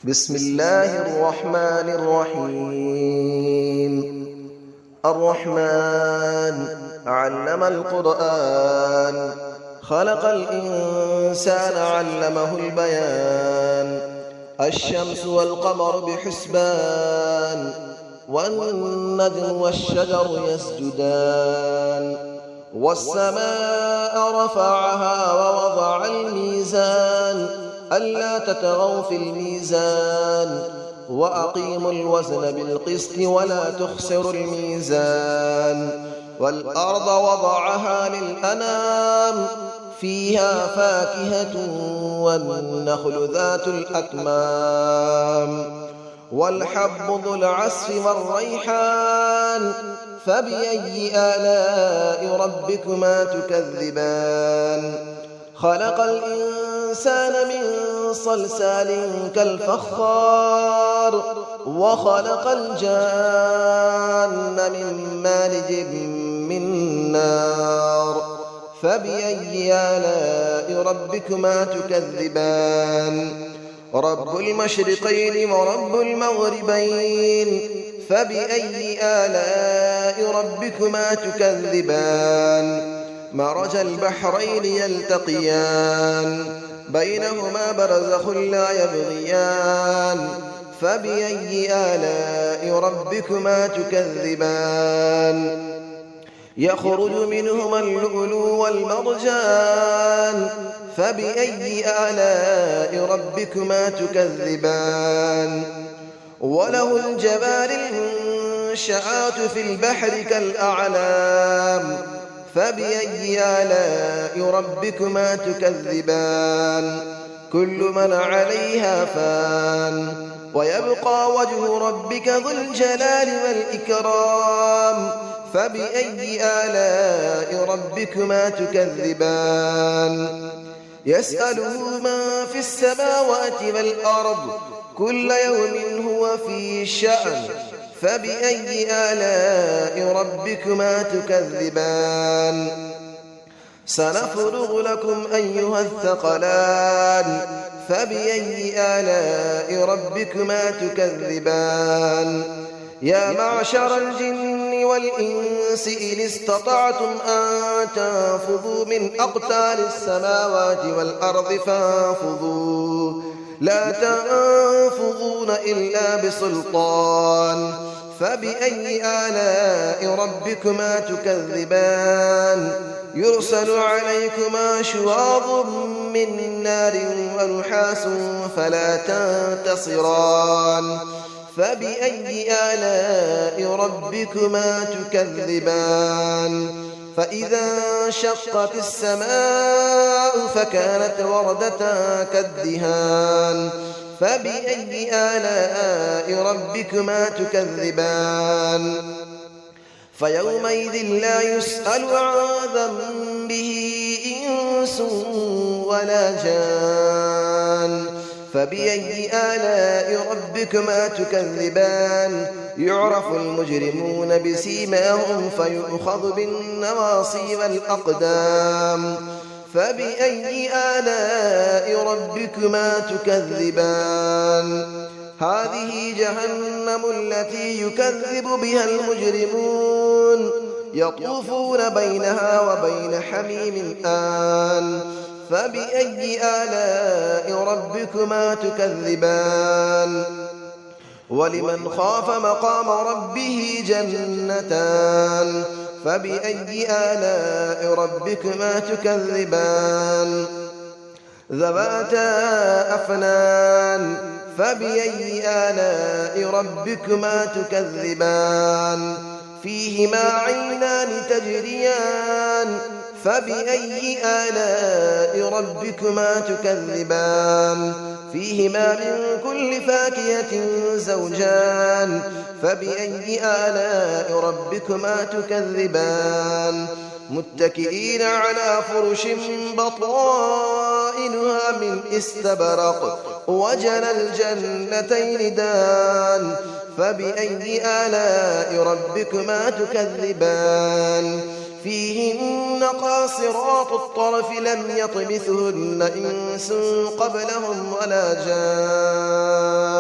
بسم الله الرحمن الرحيم. الرحمن علم القرآن، خلق الإنسان علمه البيان. الشمس والقمر بحسبان، والنجم والشجر يسجدان. والسماء رفعها ووضع الميزان، ألا تطغوا في الميزان، وأقيموا الوزن بالقسط ولا تخسروا الميزان. والأرض وضعها للأنام، فيها فاكهة والنخل ذات الأكمام، والحب ذو العصف والريحان. فبأي آلاء ربكما تكذبان؟ خلق الإنسان من صلصال كالفخار، وخلق الجان من مارج من نار. فبأي آلاء ربكما تكذبان؟ رب المشرقين ورب المغربين. فبأي آلاء ربكما تكذبان؟ مرج البحرين يلتقيان، بينهما برزخ لا يبغيان. فبأي آلاء ربكما تكذبان؟ يخرج منهما اللؤلؤ والمرجان. فبأي آلاء ربكما تكذبان؟ وله الجوار المنشآت في البحر كالأعلام. فبأي آلاء ربكما تكذبان؟ كل من عليها فان، ويبقى وجه ربك ذو الجلال والإكرام. فبأي آلاء ربكما تكذبان؟ يسأله من في السماوات والأرض، كل يوم هو في شأن. فبأي آلاء ربكما تكذبان؟ سنفرغ لكم أيها الثقلان. فبأي آلاء ربكما تكذبان؟ يا معشر الجن والإنس إن استطعتم أن تنفذوا من أقطار السماوات والأرض فانفذوا، لا تنفذون إلا بسلطان. فبأي آلاء ربكما تكذبان؟ يرسل عليكما شواظ من نار ونحاس فلا تنتصران. فبأي آلاء ربكما تكذبان؟ فإذا انشقت السماء فكانت وردة كالدهان. فبأي آلاء ربكما تكذبان؟ فيومئذ لا يسأل عن ذنبه إنس ولا جان. فبأي آلاء ربكما تكذبان؟ يعرف المجرمون بسيماهم فيؤخذ بالنواصي والأقدام. فبأي آلاء ربكما تكذبان؟ هذه جهنم التي يكذب بها المجرمون، يطوفون بينها وبين حميم آن. فبأي آلاء ربكما تكذبان؟ ولمن خاف مقام ربه جنتان. فبأي آلاء ربكما تكذبان؟ ذواتا أفنان. فبأي آلاء ربكما تكذبان؟ فيهما عينان تجريان. فبأي آلاء ربكما تكذبان؟ فيهما من كل فاكهة زوجان. فبأي آلاء ربكما تكذبان؟ متكئين على فرش بطائنها من استبرق، وجنى الجنتين دان. فبأي آلاء ربكما تكذبان؟ فيهن قاصرات الطرف لم يطمثهن إنس قبلهم ولا جان.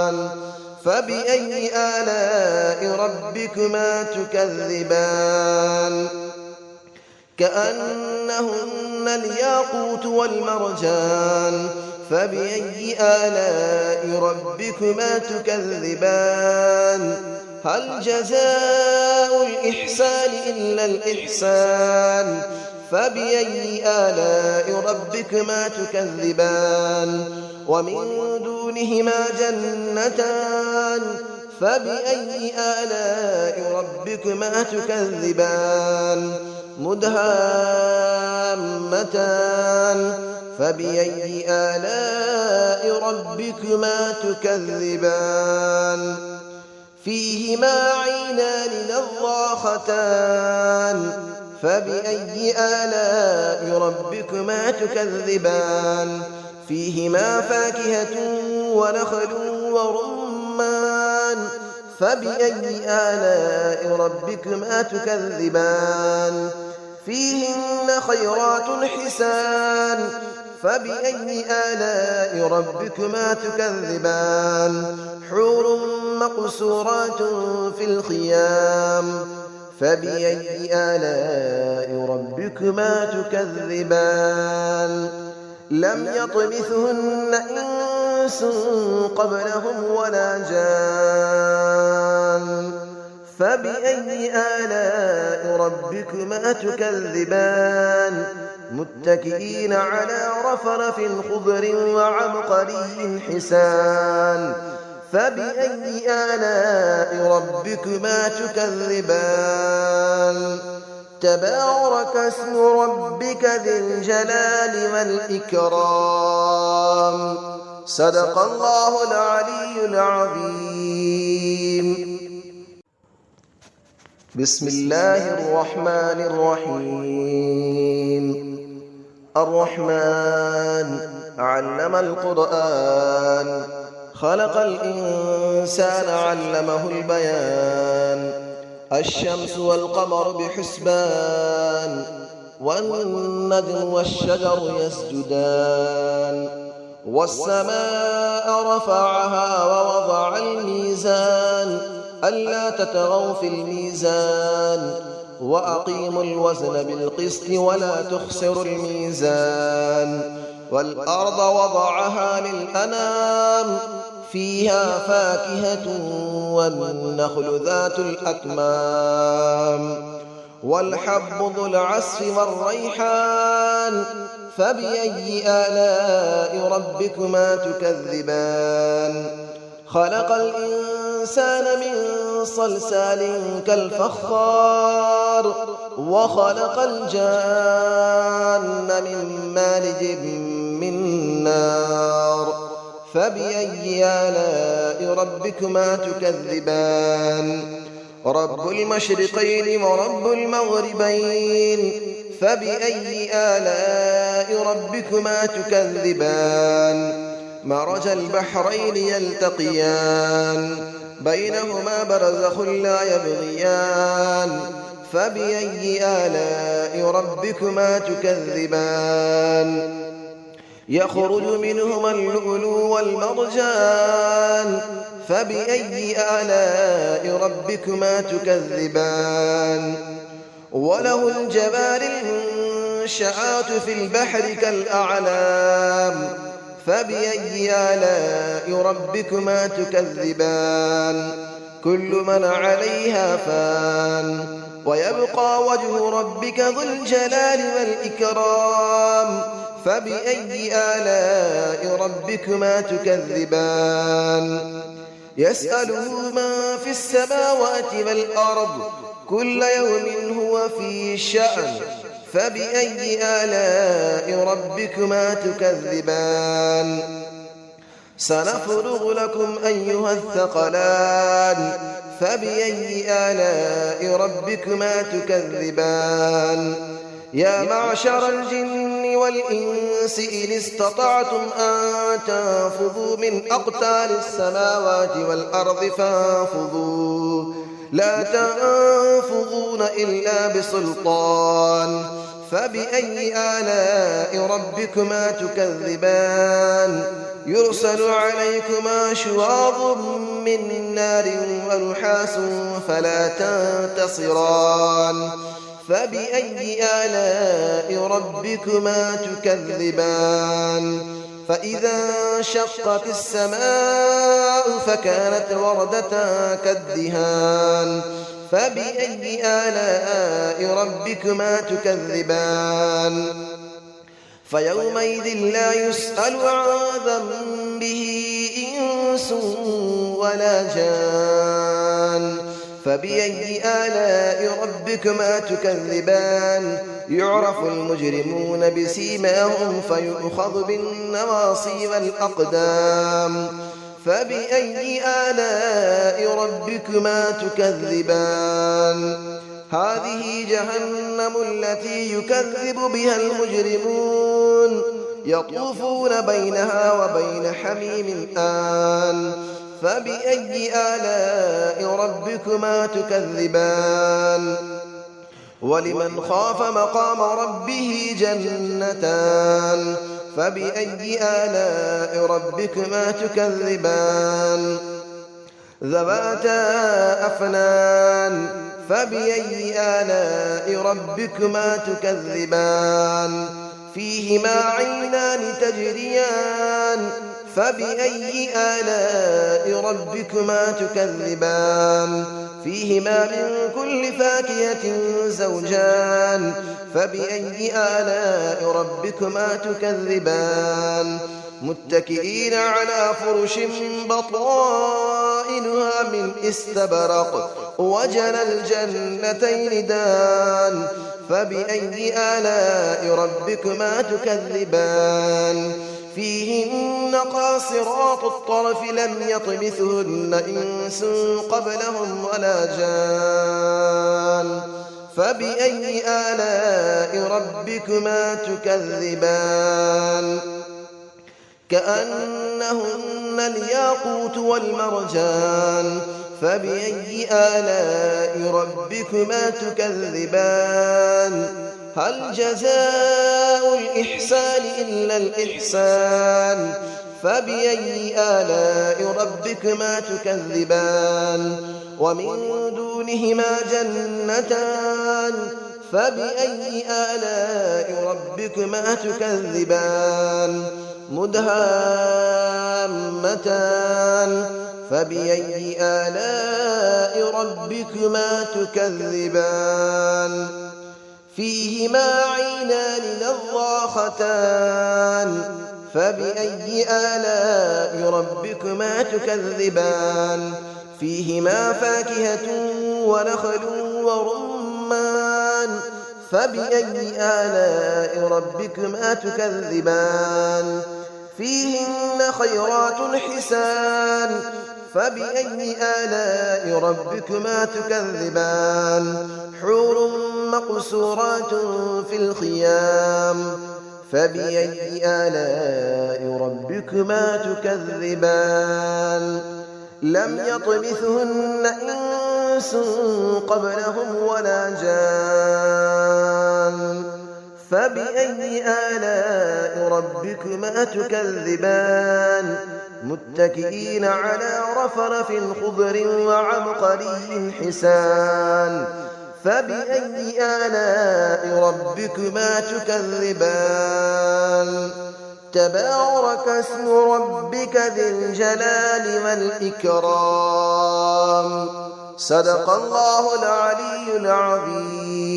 فبأي آلاء ربكما تكذبان كأنهن الياقوت والمرجان فبأي آلاء ربكما تكذبان هل جزاء الإحسان إلا الإحسان فبأي آلاء ربكما تكذبان ومن دونهما جنتان فبأي آلاء ربكما تكذبان مدهامتان فبأي آلاء ربكما تكذبان فيهما عينان نضاختان فبأي آلاء ربكما تكذبان فيهما فاكهة ونخل ورمان فبأي آلاء ربكما تكذبان فيهن خيرات حسان فبأي آلاء ربكما تكذبان حور مقصورات في الخيام فبأي آلاء ربكما تكذبان لم يطمثهن إنس قبلهم ولا جان فبأي آلاء ربكما تكذبان متكئين على رفرف خضر وعبقري حسان فبأي آلاء ربكما تكذبان تبارك اسم ربك ذي الجلال والإكرام صدق الله العلي العظيم بسم الله الرحمن الرحيم الرحمن علم القرآن خلق الإنسان علمه البيان الشمس والقمر بحسبان والنجم والشجر يسجدان والسماء رفعها ووضع الميزان ألا تطغوا في الميزان وأقيموا الوزن بالقسط ولا تخسروا الميزان والأرض وضعها للأنام فيها فاكهة والنخل ذات الأكمام والحب ذو العصف والريحان فبأي آلاء ربكما تكذبان خلق الإنسان من صلصال كالفخار وخلق الجان من مارج من نار فبأي آلاء ربكما تكذبان رب المشرقين ورب المغربين فبأي آلاء ربكما تكذبان مرج البحرين يلتقيان بينهما برزخ لا يبغيان فبأي آلاء ربكما تكذبان يخرج منهما اللؤلؤ والمرجان فبأي آلاء ربكما تكذبان وله الجبال المنشآت في البحر كالأعلام فبأي آلاء ربكما تكذبان كل من عليها فان ويبقى وجه ربك ذو الجلال والإكرام فبأي آلاء ربكما تكذبان يسأله من في السماوات والأرض كل يوم هو في شأن فبأي آلاء ربكما تكذبان سنفرغ لكم أيها الثقلان فبأي آلاء ربكما تكذبان يا معشر الجن والإنس إن استطعتم أن تنفذوا من أقطار السماوات والأرض فانفذوا لا تنفذون إلا بسلطان فبأي آلاء ربكما تكذبان يرسل عليكما شواظ من نار ونحاس فلا تنتصران فبأي آلاء ربكما تكذبان فإذا انشقت السماء فكانت وردة كالدهان فبأي آلاء ربكما تكذبان فيومئذ لا يسأل عن ذنبه إنس ولا جان فبأي آلاء ربكما تكذبان يعرف المجرمون بسيماهم فيؤخذ بالنواصي والأقدام فبأي آلاء ربكما تكذبان هذه جهنم التي يكذب بها المجرمون يطوفون بينها وبين حميم آن فبأي آلاء ربكما تكذبان ولمن خاف مقام ربه جنتان فبأي آلاء ربكما تكذبان ذواتا أفنان فبأي آلاء ربكما تكذبان فيهما عينان تجريان فبأي آلاء ربكما تكذبان فيهما من كل فاكهة زوجان فبأي آلاء ربكما تكذبان متكئين على فرش بطائنها من استبرق وجنى الجنتين دان فبأي آلاء ربكما تكذبان فيهن قاصرات الطرف لم يطمثهن إنس قبلهم ولا جان فبأي آلاء ربكما تكذبان كأنهن الياقوت والمرجان فبأي آلاء ربكما تكذبان هل جزاء الإحسان إلا الإحسان فبأي آلاء ربكما تكذبان ومن دونهما جنتان فبأي آلاء ربكما تكذبان مدهامتان فبأي آلاء ربكما تكذبان فيهما عينان نضاختان فبأي آلاء ربكما تكذبان فيهما فاكهة ونخل ورمان فبأي آلاء ربكما تكذبان فيهن خيرات حسان فبأي آلاء ربكما تكذبان حور مقصورات في الخيام فبأي آلاء ربكما تكذبان لم يطمثهن إنس قبلهم ولا جان فبأي آلاء ربكما تكذبان متكئين على رفرف خضر وعبقري حسان فبأي آلاء ربكما تكذبان تبارك اسم ربك ذي الجلال والإكرام صدق الله العلي العظيم.